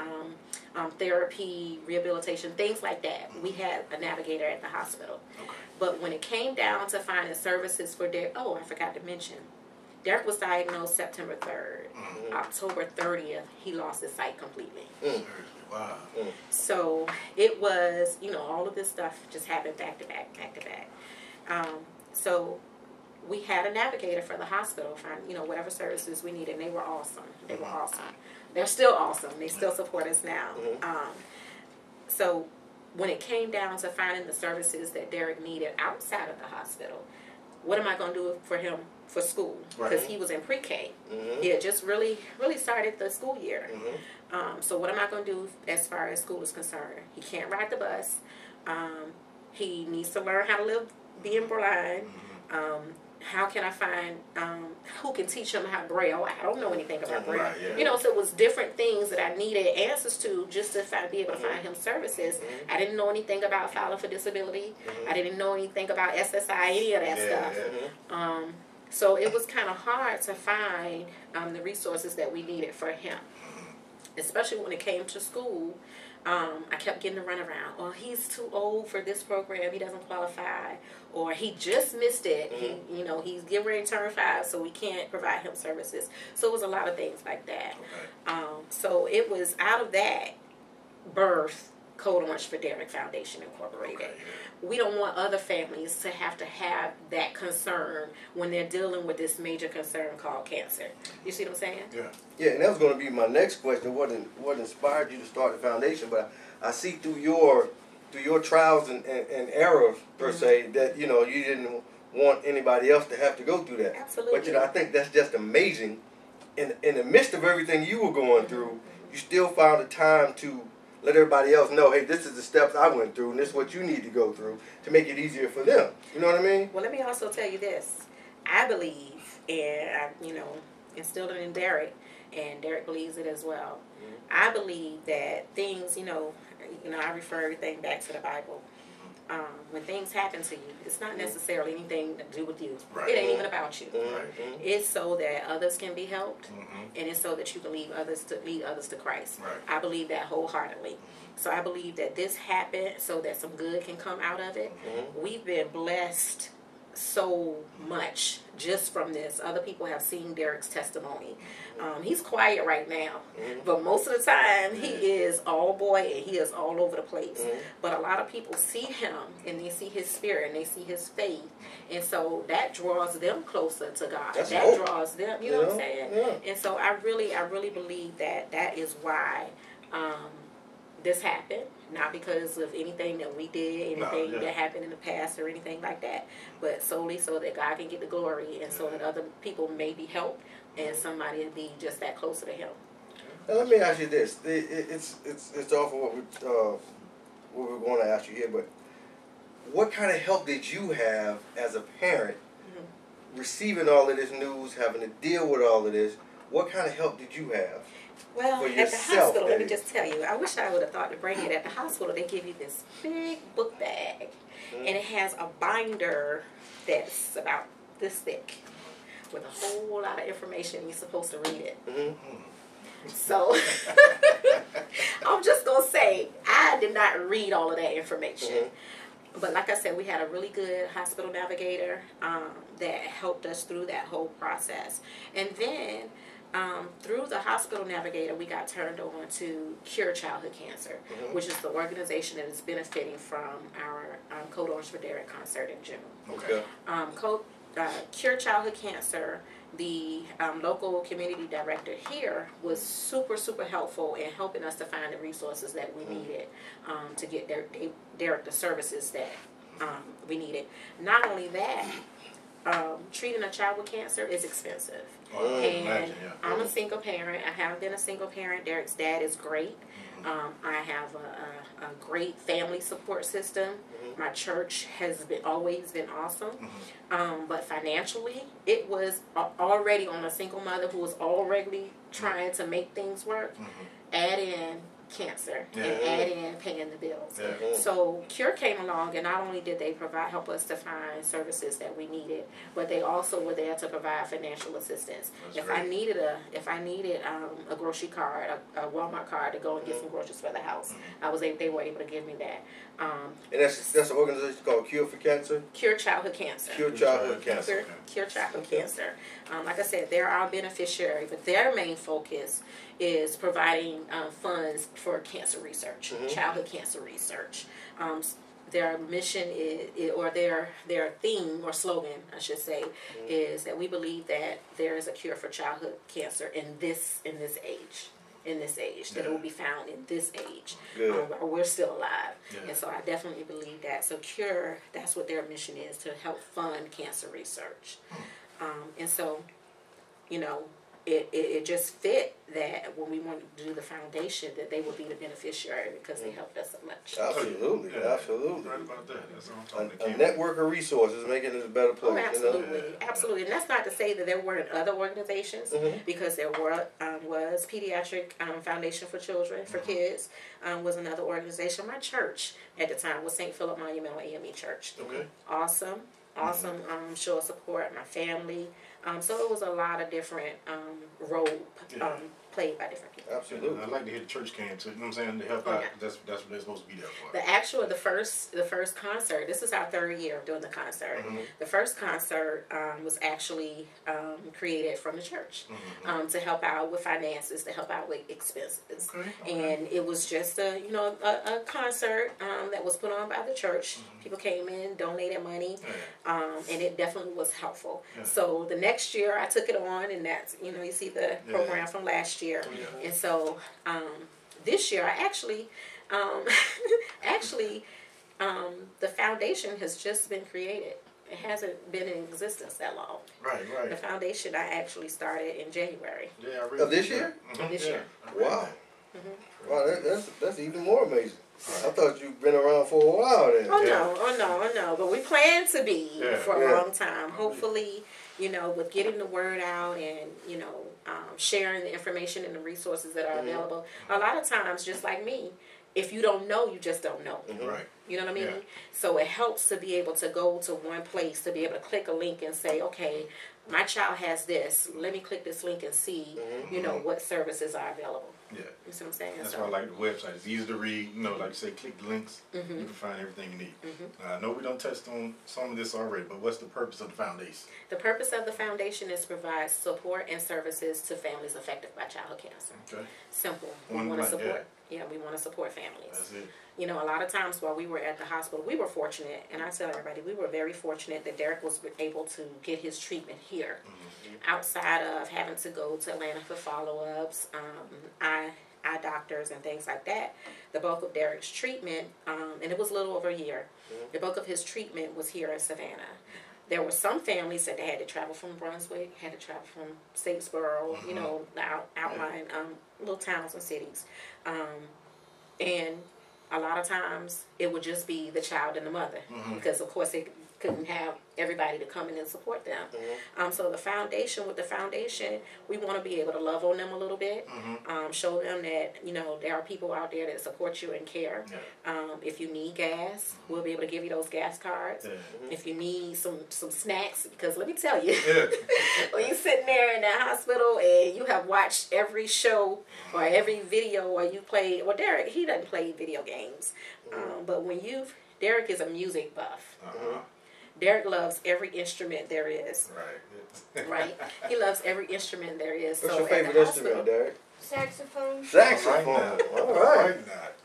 [SPEAKER 3] therapy, rehabilitation, things like that. We had a navigator at the hospital. But when it came down to finding services for Derek, I forgot to mention, Derek was diagnosed September 3rd. October 30th, he lost his sight completely.
[SPEAKER 2] Wow.
[SPEAKER 3] So it was, all of this stuff just happened back to back, back to back. So we had a navigator for the hospital, find, whatever services we needed, and they were awesome. They were awesome. They're still awesome. They still support us now. So when it came down to finding the services that Derek needed outside of the hospital, what am I going to do for him for school? Because he was in pre-K. He had just really started the school year. So what am I going to do as far as school is concerned? He can't ride the bus. He needs to learn how to live being blind. How can I find who can teach him how to Braille? I don't know anything about Braille. So it was different things that I needed answers to just to be able to find him services. I didn't know anything about filing for disability. I didn't know anything about SSI, any of that stuff. So it was kind of hard to find the resources that we needed for him, especially when it came to school. I kept getting the runaround. Or he's too old for this program. He doesn't qualify. Or he just missed it. He's getting ready to turn 5, so we can't provide him services. So it was a lot of things like that. So it was out of that birth Code Orange for Derek Foundation Incorporated. We don't want other families to have that concern when they're dealing with this major concern called cancer. You see what I'm saying?
[SPEAKER 1] Yeah, and that was going to be my next question. What inspired you to start the foundation? But I see through your trials and errors, per se, that you didn't want anybody else to have to go through that.
[SPEAKER 3] Absolutely.
[SPEAKER 1] But I think that's just amazing. In the midst of everything you were going through, you still found the time to let everybody else know, hey, this is the steps I went through, and this is what you need to go through to make it easier for them. You know what I mean?
[SPEAKER 3] Well, let me also tell you this. I believe, and I, instilled it in Derek, and Derek believes it as well. I believe that things, I refer everything back to the Bible. when things happen to you, it's not necessarily anything to do with you.
[SPEAKER 2] Right.
[SPEAKER 3] It ain't even about you.
[SPEAKER 2] Right.
[SPEAKER 3] It's so that others can be helped, and it's so that you can lead others to Christ.
[SPEAKER 2] Right.
[SPEAKER 3] I believe that wholeheartedly. So I believe that this happened so that some good can come out of it. We've been blessed so much just from this. Other people have seen Derek's testimony. He's quiet right now, but most of the time he is all boy and he is all over the place. But a lot of people see him and they see his spirit and they see his faith, and so that draws them closer to God.
[SPEAKER 1] That's
[SPEAKER 3] that
[SPEAKER 1] hope.
[SPEAKER 3] draws them, you know what I'm saying?
[SPEAKER 1] Yeah.
[SPEAKER 3] And so I really believe that that is why this happened. Not because of anything that we did, anything that happened in the past or anything like that, but solely so that God can get the glory and so that other people may be helped and somebody will be just that closer to Him.
[SPEAKER 1] Now let me ask you this: it's off of what we're going to ask you here, but what kind of help did you have as a parent receiving all of this news, having to deal with all of this? What kind of help did you have?
[SPEAKER 3] Well, at the hospital, let me just tell you, I wish I would have thought to bring it. At the hospital, they give you this big book bag, and it has a binder that's about this thick with a whole lot of information. You're supposed to read it. So, I'm just going to say, I did not read all of that information. But like I said, we had a really good hospital navigator that helped us through that whole process. And then through the hospital navigator, we got turned on to Cure Childhood Cancer, which is the organization that is benefiting from our Code Orange for Derek concert in June.
[SPEAKER 2] Okay.
[SPEAKER 3] Cure Childhood Cancer, the local community director here was super helpful in helping us to find the resources that we needed to get Derek the services that we needed. Not only that, treating a child with cancer is expensive. And I'm a single parent. I have been a single parent. Derek's dad is great. I have a great family support system. My church has always been awesome. But financially, it was already on a single mother who was already trying to make things work. Add in cancer and add in paying the bills. So Cure came along, and not only did they help us to find services that we needed, but they also were there to provide financial assistance. If I needed a grocery card, a Walmart card to go and get some groceries for the house, they were able to give me that.
[SPEAKER 1] And that's an organization called Cure for Cancer?
[SPEAKER 3] Cure Childhood Cancer.
[SPEAKER 1] Cure Childhood Cancer.
[SPEAKER 3] Cure Childhood Cancer. Like I said, they're our beneficiary, but their main focus is providing funds for cancer research, childhood cancer research. Their mission or their theme or slogan, I should say, is that we believe that there is a cure for childhood cancer in this age. That it will be found in this age. We're still alive. And so I definitely believe that. So Cure, that's what their mission is, to help fund cancer research. And so, you know, it just fit that when we wanted to do the foundation, that they would be the beneficiary because they helped us so much.
[SPEAKER 1] Absolutely, absolutely.
[SPEAKER 2] Right about that. That's what I'm
[SPEAKER 1] A
[SPEAKER 2] talking
[SPEAKER 1] network of resources making it a better place.
[SPEAKER 3] Absolutely, absolutely. And that's not to say that there weren't other organizations, because there was Pediatric Foundation for Children, for Kids, was another organization. My church at the time was St. Philip Monumental AME Church. Awesome show of support. My family. So it was a lot of different roles played by different people.
[SPEAKER 1] Absolutely.
[SPEAKER 2] I'd like to hear the church came to, you know what I'm saying, to help out. That's what they're supposed to be there for.
[SPEAKER 3] The first concert, this is our third year of doing the concert. The first concert was actually created from the church to help out with finances, to help out with expenses. And it was just a concert that was put on by the church. People came in, donated money, and it definitely was helpful. So the next year I took it on, and that's, you see the program from last year. And so this year I actually the foundation has just been created. It hasn't been in existence that long.
[SPEAKER 2] Right.
[SPEAKER 3] The foundation I actually started in January.
[SPEAKER 1] Of this year?
[SPEAKER 3] This year.
[SPEAKER 1] Wow. Wow, that's even more amazing. I thought you'd been around for a while then.
[SPEAKER 3] Oh no. But we plan to be for a long time. Hopefully, with getting the word out and, sharing the information and the resources that are available. A lot of times, just like me, if you don't know, you just don't know.
[SPEAKER 2] Right.
[SPEAKER 3] You know what I mean?
[SPEAKER 2] Yeah.
[SPEAKER 3] So it helps to be able to go to one place, to be able to click a link and say, okay, my child has this. Let me click this link and see, you know, what services are available.
[SPEAKER 2] Yeah.
[SPEAKER 3] You see what I'm saying?
[SPEAKER 2] That's why I like the website. It's easy to read. You know, like you say, click the links. You can find everything you need. I know we don't touched on some of this already, but what's the purpose of the foundation?
[SPEAKER 3] The purpose of the foundation is to provide support and services to families affected by childhood cancer.
[SPEAKER 2] Okay.
[SPEAKER 3] Simple. We
[SPEAKER 2] One
[SPEAKER 3] want to
[SPEAKER 2] blank,
[SPEAKER 3] support. Yeah, we want to support families.
[SPEAKER 2] That's it.
[SPEAKER 3] You know, a lot of times while we were at the hospital, we were fortunate, and I tell everybody, we were very fortunate that Derek was able to get his treatment here. Outside of having to go to Atlanta for follow-ups, eye doctors and things like that, the bulk of Derek's treatment, and it was a little over a year, the bulk of his treatment was here in Savannah. There were some families that they had to travel from Brunswick, had to travel from Statesboro, you know, the outlying little towns and cities. And a lot of times it would just be the child and the mother, because of course they couldn't have everybody to come in and support them. So with the foundation, we want to be able to love on them a little bit, show them that, you know, there are people out there that support you and care. If you need gas, we'll be able to give you those gas cards. If you need some snacks, because let me tell you, when you're sitting there in that hospital and you have watched every show or every video, or you play, well, Derek, he doesn't play video games, but when Derek is a music buff. Derek loves every instrument there is.
[SPEAKER 2] Right.
[SPEAKER 3] Right? He loves every instrument there is.
[SPEAKER 1] What's
[SPEAKER 3] so
[SPEAKER 1] your favorite instrument, Derek?
[SPEAKER 4] Saxophone.
[SPEAKER 1] Saxophone. All right.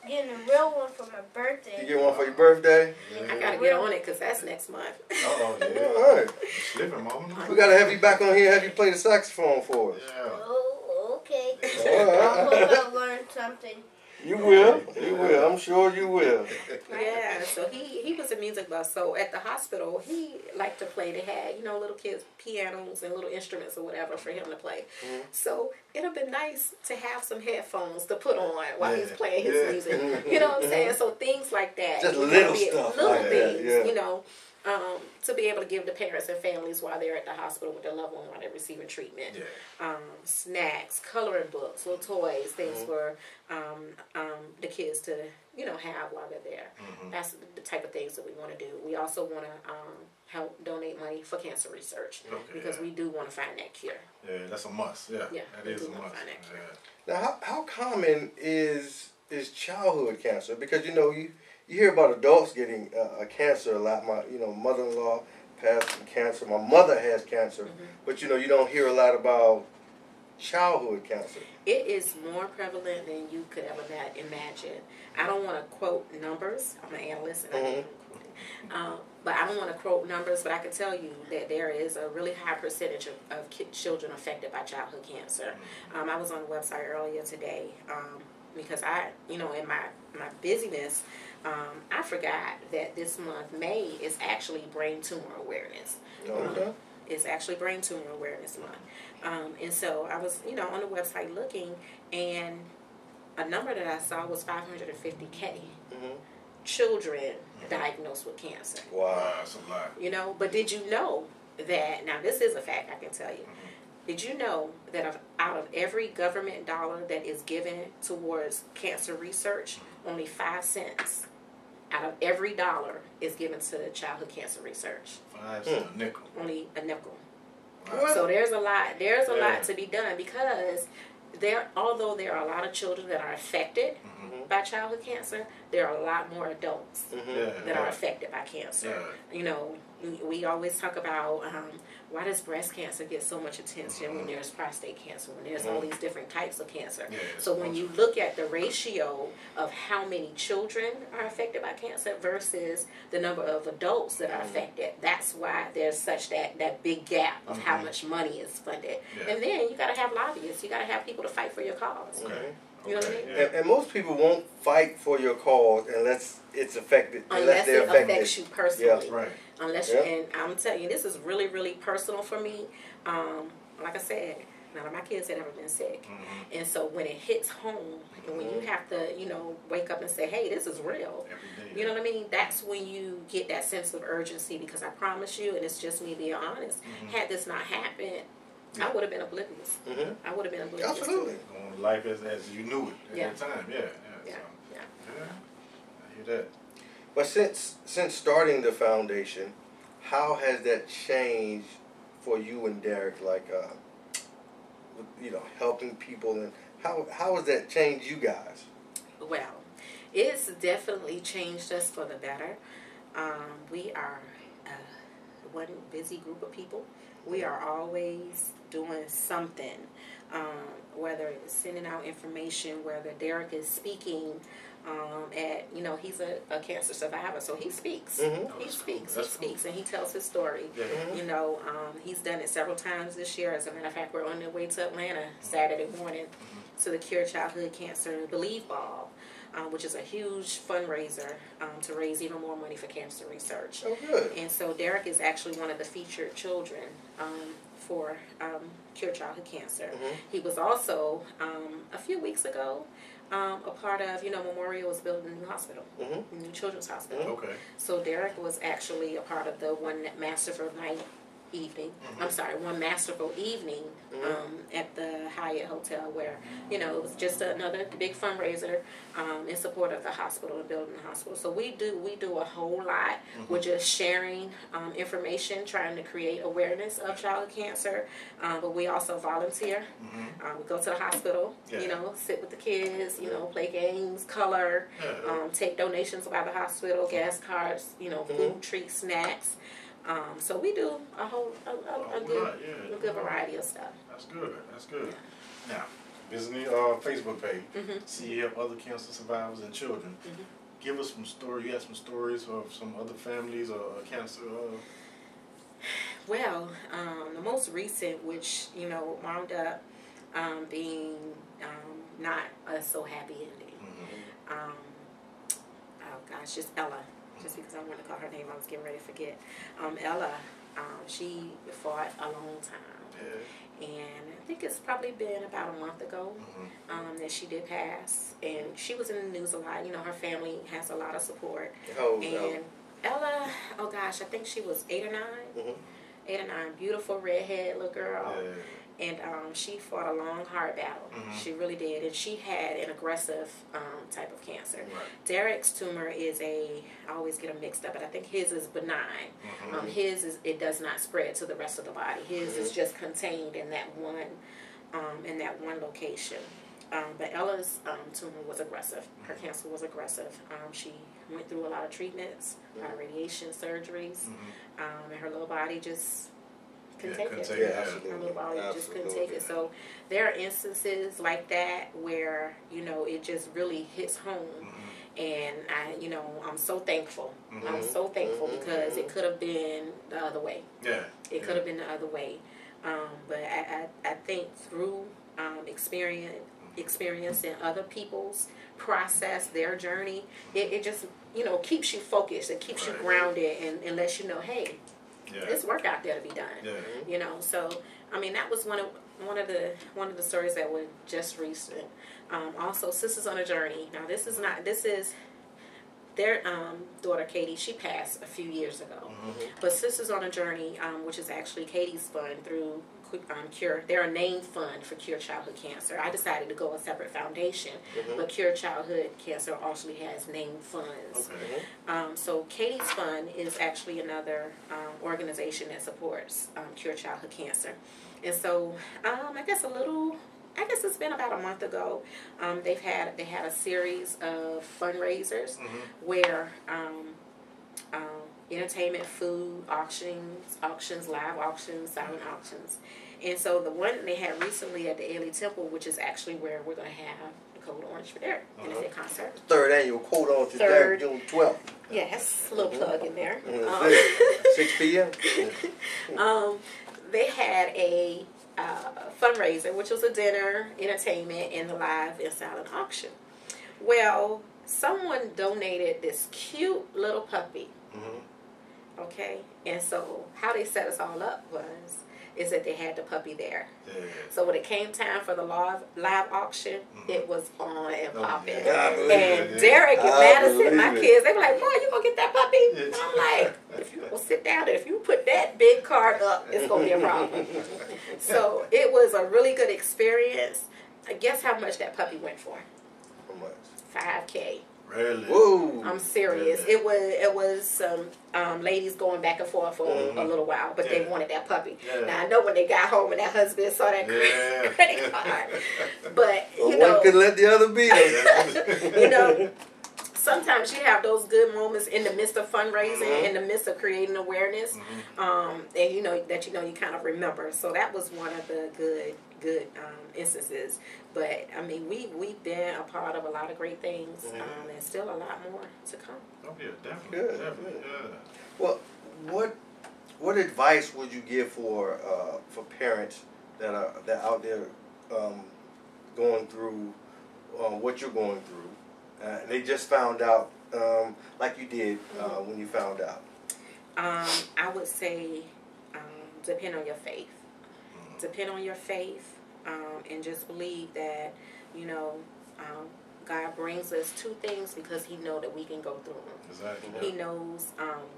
[SPEAKER 4] Getting a real one for my birthday.
[SPEAKER 1] You get one for your birthday?
[SPEAKER 3] I gotta get on it because that's next month.
[SPEAKER 2] Oh, yeah.
[SPEAKER 1] All right.
[SPEAKER 2] Slipping, mama.
[SPEAKER 1] We gotta have you back on here, have you play the saxophone for us.
[SPEAKER 2] Yeah.
[SPEAKER 4] Oh, okay.
[SPEAKER 1] All right.
[SPEAKER 4] I hope I learned something.
[SPEAKER 1] You will. You will. I'm sure you will.
[SPEAKER 3] Yeah, so he was a music buff. So at the hospital, he liked to play. They had, you know, little kids, pianos and little instruments or whatever for him to play. So it would have been nice to have some headphones to put on while he's playing his music. You know what I'm saying? So things like that.
[SPEAKER 1] Just little stuff.
[SPEAKER 3] Little
[SPEAKER 1] like
[SPEAKER 3] things,
[SPEAKER 1] that.
[SPEAKER 3] you know. To be able to give the parents and families while they're at the hospital with their loved one while they're receiving treatment. Snacks, coloring books, little toys, things for the kids to, you know, have while they're there. That's the type of things that we want to do. We also want to help donate money for cancer research because we do want to find that cure.
[SPEAKER 2] Yeah, that's a must. Yeah, that is a must.
[SPEAKER 1] Now, how common is childhood cancer? Because, you know, you hear about adults getting cancer a lot. My, you know, mother-in-law passed from cancer. My mother has cancer. But, you know, you don't hear a lot about childhood cancer.
[SPEAKER 3] It is more prevalent than you could ever imagine. I don't want to quote numbers. I'm an analyst, and but I don't want to quote numbers, but I can tell you that there is a really high percentage of children affected by childhood cancer. I was on the website earlier today because I, you know, in my busyness, I forgot that this month, May, is actually Brain Tumor Awareness.
[SPEAKER 1] Okay.
[SPEAKER 3] It's actually Brain Tumor Awareness Month. And so I was, you know, on the website looking, and a number that I saw was 550K children diagnosed with cancer.
[SPEAKER 1] Wow.
[SPEAKER 2] That's a lot.
[SPEAKER 3] You know, but did you know that, now this is a fact I can tell you, did you know that out of every government dollar that is given towards cancer research, only 5 cents out of every dollar is given to childhood cancer research?
[SPEAKER 2] 5 cents, a nickel.
[SPEAKER 3] Only a nickel.
[SPEAKER 1] What?
[SPEAKER 3] So there's a lot to be done, because although there are a lot of children that are affected by childhood cancer, there are a lot more adults that are affected by cancer. You know, we always talk about why does breast cancer get so much attention when there's prostate cancer, when there's all these different types of cancer. So when you look at the ratio of how many children are affected by cancer versus the number of adults that are affected, that's why there's such that big gap of how much money is funded. And then you got to have lobbyists. You got to have people to fight for your cause. You know what I mean?
[SPEAKER 1] And most people won't fight for your cause unless it's affected.
[SPEAKER 3] Unless
[SPEAKER 1] they're
[SPEAKER 3] it
[SPEAKER 1] affected.
[SPEAKER 3] affects you personally.
[SPEAKER 1] Yeah.
[SPEAKER 2] Right.
[SPEAKER 3] Unless you, and I'm telling you, this is really, really personal for me. Like I said, none of my kids had ever been sick. And so when it hits home, and when you have to, you know, wake up and say, hey, this is real. You know what I mean? That's when you get that sense of urgency, because I promise you, and it's just me being honest, had this not happened, I would have been oblivious. I would have been oblivious.
[SPEAKER 1] Absolutely.
[SPEAKER 2] Life as you knew it at that time.
[SPEAKER 3] Yeah.
[SPEAKER 2] Yeah, I hear that.
[SPEAKER 1] But since starting the foundation, how has that changed for you and Derek? Like, you know, helping people, and how has that changed you guys?
[SPEAKER 3] Well, it's definitely changed us for the better. We are one busy group of people. We are always doing something, whether it's sending out information, whether Derek is speaking at, you know, he's a cancer survivor, so he speaks.
[SPEAKER 1] Mm-hmm.
[SPEAKER 3] He speaks, and he tells his story.
[SPEAKER 2] Yeah.
[SPEAKER 3] You know, he's done it several times this year. As a matter of fact, we're on the way to Atlanta Saturday morning to the Cure Childhood Cancer Believe Ball, which is a huge fundraiser to raise even more money for cancer research.
[SPEAKER 1] Oh, good.
[SPEAKER 3] And so Derek is actually one of the featured children for Cure Childhood Cancer. He was also, a few weeks ago, a part of, you know, Memorial was building a new hospital, a new children's hospital.
[SPEAKER 2] Okay.
[SPEAKER 3] So Derek was actually a part of the one masterful evening. I'm sorry, one masterful evening at the Hyatt Hotel, where, you know, it was just another big fundraiser in support of the hospital and building the hospital. So we do a whole lot. We're just sharing information, trying to create awareness of childhood cancer, but we also volunteer. We go to the hospital, you know, sit with the kids, you know, play games, color, take donations by the hospital, gas cards, you know, food, treats, snacks. So we do a good variety of stuff.
[SPEAKER 2] That's good. That's good. Now, visiting your Facebook page, see you help other cancer survivors and children. Give us some stories. You have some stories of some other families or cancer.
[SPEAKER 3] Well, the most recent, which, you know, wound up being not a so happy ending. Oh gosh, just Ella. Just because I wanted to call her name, I was getting ready to forget. Ella, she fought a long time. And I think it's probably been about a month ago that she did pass. And she was in the news a lot. You know, her family has a lot of support. And Ella, oh gosh, I think she was 8 or 9. 8 or 9, beautiful redhead little girl. And she fought a long, hard battle. She really did. And she had an aggressive type of cancer. Derek's tumor is I always get them mixed up, but I think his is benign. His is, it does not spread to the rest of the body. His is just contained in that one location. But Ella's tumor was aggressive. Her cancer was aggressive. She went through a lot of treatments, a lot of radiation surgeries, and her little body just couldn't take it. Her little body just couldn't take it. So there are instances like that where, you know, it just really hits home. And you know, I'm so thankful. I'm so thankful because it could have been the other way. It could have been the other way. But I think through experiencing other people's process, their journey, it just, you know, keeps you focused and keeps you grounded and lets you know, hey, there's work out there to be done. You know, so I mean, that was one of the stories that were just recent. Also, Sisters on a Journey. Now, this is their daughter Katie. She passed a few years ago. But Sisters on a Journey, which is actually Katie's fund through Cure, they're a named fund for Cure Childhood Cancer. I decided to go a separate foundation, but Cure Childhood Cancer also has named funds. So Katie's fund is actually another organization that supports Cure Childhood Cancer. And so I guess it's been about a month ago. They had a series of fundraisers where entertainment, food, auctions, live auctions, silent auctions. And so the one they had recently at the Ailey Temple, which is actually where we're going to have the Code Orange for Derek in a concert.
[SPEAKER 1] 3rd annual Code Orange for Derek, June 12th.
[SPEAKER 3] Yes, a little plug in there.
[SPEAKER 1] 6 p.m.
[SPEAKER 3] They had a fundraiser, which was a dinner, entertainment, and the live and silent auction. Well, someone donated this cute little puppy. Okay, and so how they set us all up is that they had the puppy there. So when it came time for the live auction, it was on and popping. And Derek and Madison, my kids, they were like, "Boy, you gonna get that puppy?" And I'm like, "If you gonna sit down there, if you put that big card up, it's gonna be a problem." So it was a really good experience. Guess how much that puppy went for?
[SPEAKER 1] How much?
[SPEAKER 3] $5K.
[SPEAKER 2] Really?
[SPEAKER 1] Whoa.
[SPEAKER 3] I'm serious.
[SPEAKER 2] Really?
[SPEAKER 3] It was some ladies going back and forth for a little while, but they wanted that puppy.
[SPEAKER 2] Yeah.
[SPEAKER 3] Now I know when they got home and that husband saw that credit card, but you
[SPEAKER 1] One
[SPEAKER 3] know,
[SPEAKER 1] could let the other be.
[SPEAKER 3] you know, sometimes you have those good moments in the midst of fundraising, in the midst of creating awareness, and you know that you kind of remember. So that was one of the good instances. But I mean, we've been a part of a lot of great things, and still a lot more to come.
[SPEAKER 2] Oh yeah, definitely.
[SPEAKER 1] Good,
[SPEAKER 2] Definitely.
[SPEAKER 1] good.
[SPEAKER 2] Yeah.
[SPEAKER 1] Well, what advice would you give for parents that are out there going through what you're going through? They just found out, like you did when you found out.
[SPEAKER 3] I would say depend on your faith. Depend on your faith, and just believe that, you know, God brings us to things because He knows that we can go through them.
[SPEAKER 2] Exactly.
[SPEAKER 3] He knows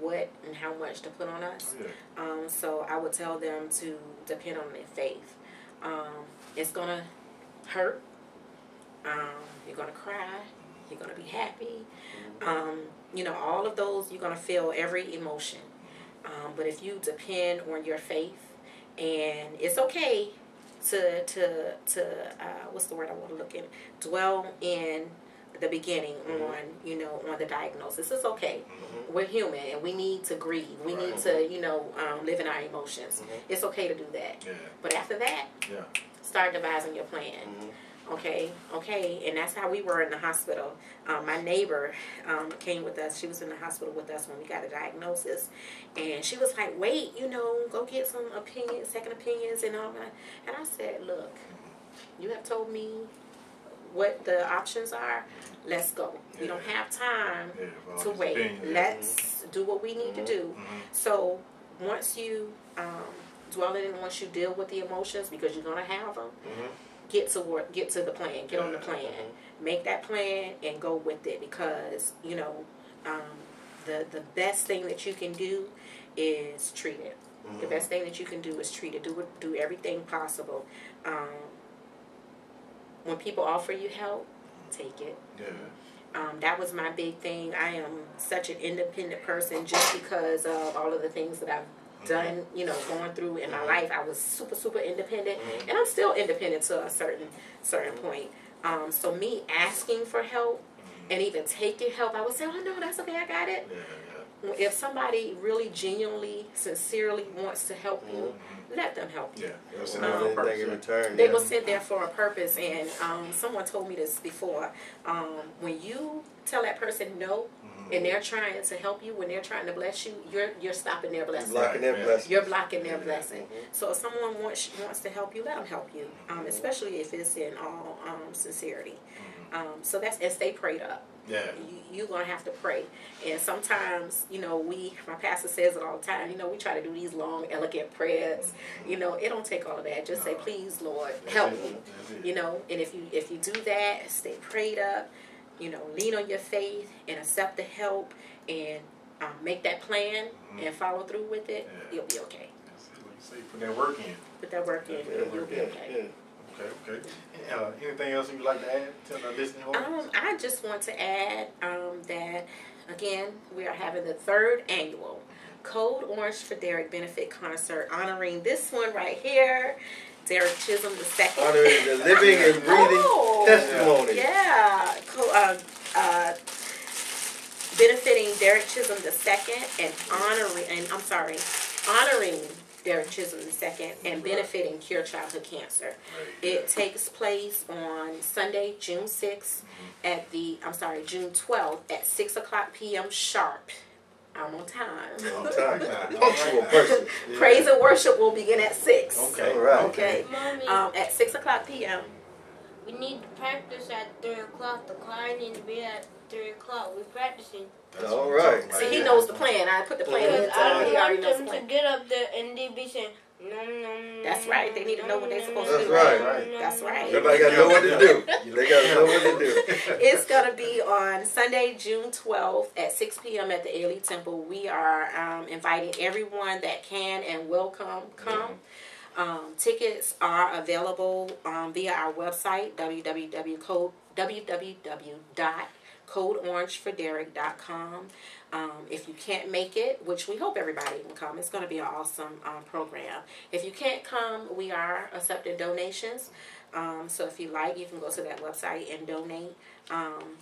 [SPEAKER 3] what and how much to put on us.
[SPEAKER 2] Yeah.
[SPEAKER 3] So I would tell them to depend on their faith. It's going to hurt. You're going to cry. You're going to be happy. You know, all of those, you're going to feel every emotion. But if you depend on your faith, and it's okay to what's the word I want to look in? Dwell in the beginning on, you know, on the diagnosis. It's okay. We're human and we need to grieve. We need to, you know, live in our emotions. It's okay to do that.
[SPEAKER 2] Yeah.
[SPEAKER 3] But after that, start devising your plan. Okay, and that's how we were in the hospital. My neighbor came with us. She was in the hospital with us when we got a diagnosis, and she was like, "Wait, you know, go get some second opinions and all that." And I said, "Look, you have told me what the options are. Let's go. We don't have time to wait. Let's do what we need to do." So once you dwell in, once you deal with the emotions, because you're gonna have them. Get to work, get to the plan, get on the plan, make that plan and go with it, because, you know, the best thing that you can do is treat it. The best thing that you can do is treat it. Do everything possible. When people offer you help, take it. That was my big thing. I am such an independent person just because of all of the things that I've done, you know, going through in my life. I was super independent, and I'm still independent to a certain point. So me asking for help and even taking help, I would say, "Oh no, that's okay, I got it." If somebody really genuinely, sincerely wants to help you, let them help you. They were sent there for a purpose, and someone told me this before. When you tell that person no, and they're trying to help you, when they're trying to bless you, you're stopping their blessing. You're blocking their blessing. So if someone wants to help you, let them help you, especially if it's in all sincerity. So that's, and stay prayed up. You're going to have to pray. And sometimes, you know, my pastor says it all the time, you know, we try to do these long, elegant prayers. You know, it don't take all of that. Just say, "Please, Lord, help me." You know, and if you do that, stay prayed up, you know, lean on your faith and accept the help and make that plan and follow through with it, you'll be okay.
[SPEAKER 2] Put that work in.
[SPEAKER 3] Put that work in, you'll be okay.
[SPEAKER 2] Okay. Anything else you'd like to add to the listening audience?
[SPEAKER 3] I just want to add that, again, we are having the 3rd annual Code Orange for Derek benefit concert, honoring this one right here, Derek Chisholm II.
[SPEAKER 1] Honoring the living and breathing testimony.
[SPEAKER 3] Yeah. Benefiting Derek Chisholm II and honoring Derek Chisholm II and benefiting Cure Childhood Cancer. It takes place on Sunday, June 6th June 12th at 6:00 p.m. sharp. I'm on time.
[SPEAKER 1] Punctual person.
[SPEAKER 3] Praise and worship will begin at 6.
[SPEAKER 2] Okay.
[SPEAKER 1] All right.
[SPEAKER 3] Okay.
[SPEAKER 4] Mommy,
[SPEAKER 3] At 6:00 p.m.
[SPEAKER 4] we need to practice at 3 o'clock. The choir needs to be at 3 o'clock. We're practicing.
[SPEAKER 1] All right.
[SPEAKER 3] See, he knows the plan. I put the plan in.
[SPEAKER 4] Because I
[SPEAKER 3] He
[SPEAKER 4] don't
[SPEAKER 3] already
[SPEAKER 4] want
[SPEAKER 3] knows the
[SPEAKER 4] them
[SPEAKER 3] plan.
[SPEAKER 4] to get up there and they be saying, no.
[SPEAKER 3] That's right. They need to know what they're supposed to
[SPEAKER 1] That's
[SPEAKER 3] do.
[SPEAKER 1] right.
[SPEAKER 3] That's right.
[SPEAKER 1] Everybody got to know what to do. They got to know what to do.
[SPEAKER 3] It's going to be on Sunday, June 12th at 6 p.m. at the Ailey Temple. We are inviting everyone that can and will come. Tickets are available via our website, www.codeorangefordderek.com. CodeOrangeForDerek.com. If you can't make it, which we hope everybody can come, it's going to be an awesome program. If you can't come, we are accepting donations. So if you like, you can go to that website and donate.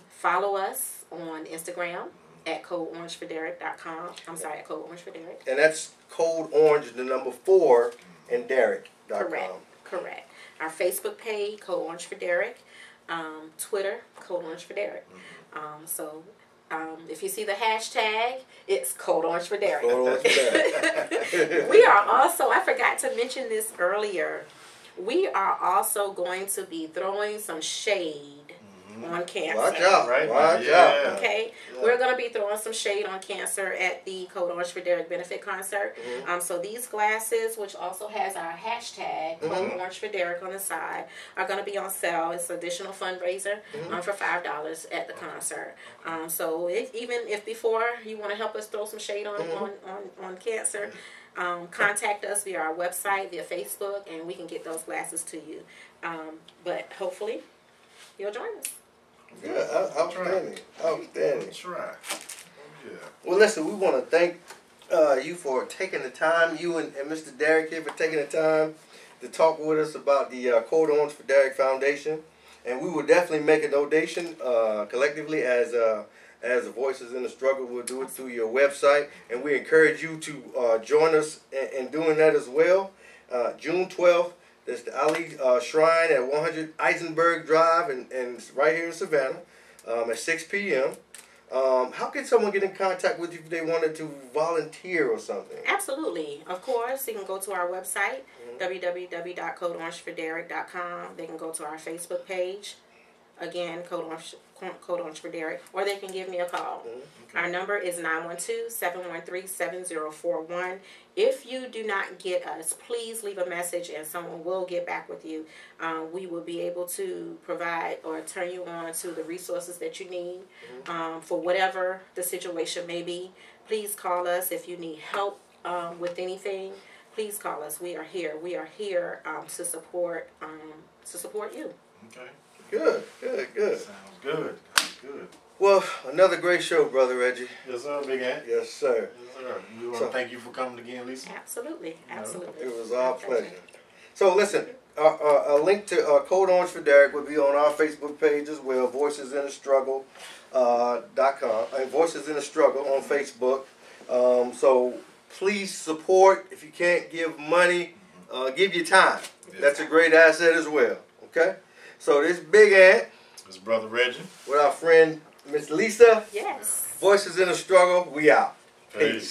[SPEAKER 3] Follow us on Instagram at CodeOrangeForDerek.com. I'm sorry, at CodeOrangeForDerek.
[SPEAKER 1] And that's Code Orange, the number 4, and Derek.com.
[SPEAKER 3] Correct. Our Facebook page, Code Orange for Derek. Twitter, Code Orange for Derek. If you see the hashtag, it's Code Orange for Derek.
[SPEAKER 1] Code Orange for Derek.
[SPEAKER 3] We are also, I forgot to mention this earlier, we are also going to be throwing some shade on cancer.
[SPEAKER 1] Watch out,
[SPEAKER 2] Right?
[SPEAKER 1] Watch out.
[SPEAKER 3] Okay, we're going to be throwing some shade on cancer at the Code Orange for Derek benefit concert. So these glasses, which also has our hashtag Code Orange for Derek on the side, are going to be on sale. It's an additional fundraiser for $5 at the concert. So even if before you want to help us throw some shade on cancer, contact us via our website, via Facebook, and we can get those glasses to you. But hopefully you'll join us.
[SPEAKER 1] Yeah, outstanding.
[SPEAKER 2] That's right. Yeah.
[SPEAKER 1] Well, listen, we want to thank you for taking the time, you and Mr. Derek here for taking the time to talk with us about the Code Orange for Derek Foundation. And we will definitely make a donation collectively as Voices in the Struggle. We'll do it through your website. And we encourage you to join us in doing that as well. June 12th. That's the Ali Shrine at 100 Eisenberg Drive, and it's right here in Savannah at 6 p.m. How can someone get in contact with you if they wanted to volunteer or something?
[SPEAKER 3] Absolutely. Of course, you can go to our website, www.codeorangeforderek.com. They can go to our Facebook page, again, Code Orange for Derek, or they can give me a call. Our number is 912-713-7041. If you do not get us, please leave a message and someone will get back with you. We will be able to provide or turn you on to the resources that you need for whatever the situation may be. Please call us if you need help with anything. Please call us. We are here. We are here to support you.
[SPEAKER 2] Okay.
[SPEAKER 1] Good.
[SPEAKER 2] Sounds good. Good.
[SPEAKER 1] Well, another great show, Brother Reggie.
[SPEAKER 2] Yes, sir, Big Ant.
[SPEAKER 1] Yes, sir.
[SPEAKER 2] Yes, sir. We want to thank you for coming again, Lisa.
[SPEAKER 3] Absolutely.
[SPEAKER 1] It was our pleasure. So listen, a link to Code Orange for Derek will be on our Facebook page as well, voicesinthestruggle.com, Voices in the Struggle on Facebook. So please support. If you can't give money, give your time. That's a great asset as well. Okay? So this Big Ant.
[SPEAKER 2] This is Brother Reggie.
[SPEAKER 1] With our friend Miss Lisa.
[SPEAKER 3] Yes.
[SPEAKER 1] Voices in the Struggle. We out.
[SPEAKER 2] Peace.